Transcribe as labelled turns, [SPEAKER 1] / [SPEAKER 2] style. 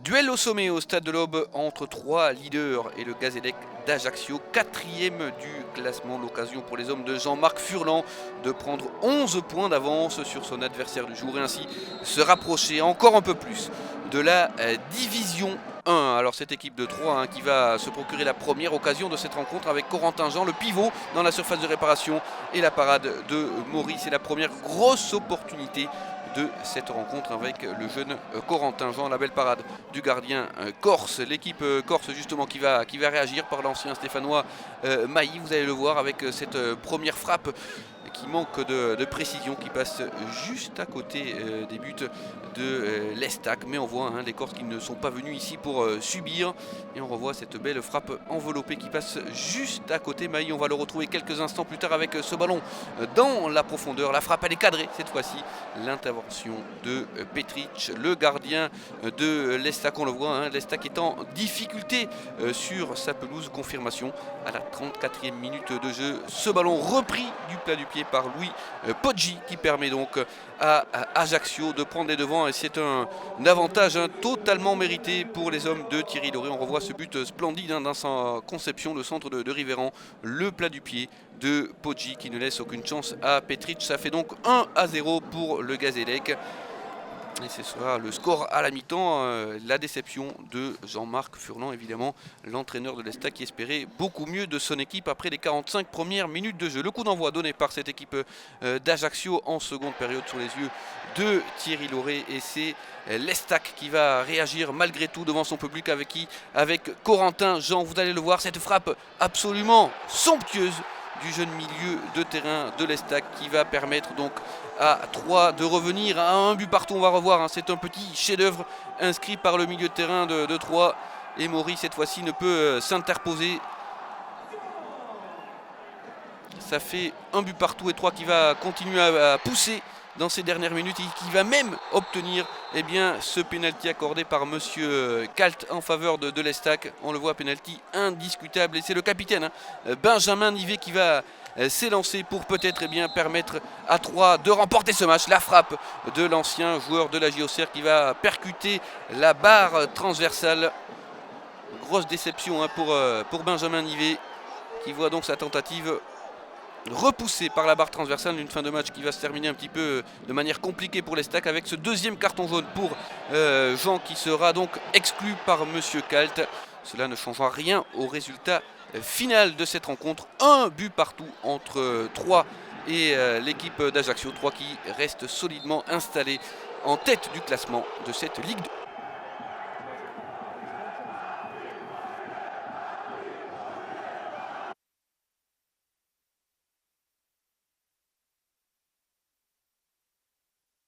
[SPEAKER 1] Duel au sommet au stade de l'Aube entre trois leaders et le Gazélec d'Ajaccio, quatrième du classement. L'occasion pour les hommes de Jean-Marc Furlan de prendre 11 points d'avance sur son adversaire du jour et ainsi se rapprocher encore un peu plus de la division 1. Alors cette équipe de 3 qui va se procurer la première occasion de cette rencontre avec Corentin Jean, le pivot dans la surface de réparation, et la parade de Maurice. C'est la première grosse opportunité de cette rencontre avec le jeune Corentin Jean. La belle parade du gardien corse, l'équipe corse justement qui va réagir par l'ancien stéphanois Mailly. Vous allez le voir avec cette première frappe qui manque de précision, qui passe juste à côté des buts de l'Estac. Mais on voit les Corses qui ne sont pas venus ici pour subir. Et on revoit cette belle frappe enveloppée qui passe juste à côté. Mailly, on va le retrouver quelques instants plus tard avec ce ballon dans la profondeur. La frappe, elle est cadrée cette fois-ci. L'intervention de Petric, le gardien de l'Estac. On le voit, l'Estac est en difficulté sur sa pelouse. Confirmation à la 34e minute de jeu. Ce ballon repris du plat du pied par Louis Poggi qui permet donc à Ajaccio de prendre les devants, et c'est un avantage totalement mérité pour les hommes de Thierry Lauré. On revoit ce but splendide dans sa conception, le centre de Rivérand, le plat du pied de Poggi qui ne laisse aucune chance à Petric. Ça fait donc 1-0 pour le Gazélec. Et ce sera le score à la mi-temps. La déception de Jean-Marc Furlan, évidemment, l'entraîneur de l'Estac qui espérait beaucoup mieux de son équipe après les 45 premières minutes de jeu. Le coup d'envoi donné par cette équipe d'Ajaccio en seconde période sous les yeux de Thierry Lauré. Et c'est l'Estac qui va réagir malgré tout devant son public avec Corentin Jean. Vous allez le voir, cette frappe absolument somptueuse du jeune milieu de terrain de l'Estac qui va permettre donc à 3 de revenir à un but partout. On va revoir, c'est un petit chef-d'œuvre inscrit par le milieu de terrain de 3. Et Maurice cette fois-ci ne peut s'interposer. Ça fait un but partout et 3 qui va continuer à pousser dans ces dernières minutes et qui va même obtenir ce pénalty accordé par monsieur Kalt en faveur de l'Estac. On le voit, pénalty indiscutable, et c'est le capitaine Benjamin Nivet qui va s'élancer pour peut-être permettre à 3 de remporter ce match. La frappe de l'ancien joueur de la JOCR qui va percuter la barre transversale. Grosse déception pour Benjamin Nivet qui voit donc sa tentative repoussé par la barre transversale. Une fin de match qui va se terminer un petit peu de manière compliquée pour l'Estac avec ce deuxième carton jaune pour Jean qui sera donc exclu par monsieur Kalt. Cela ne changera rien au résultat final de cette rencontre. Un but partout entre 3 et l'équipe d'Ajaccio. 3 qui reste solidement installée en tête du classement de cette Ligue 2.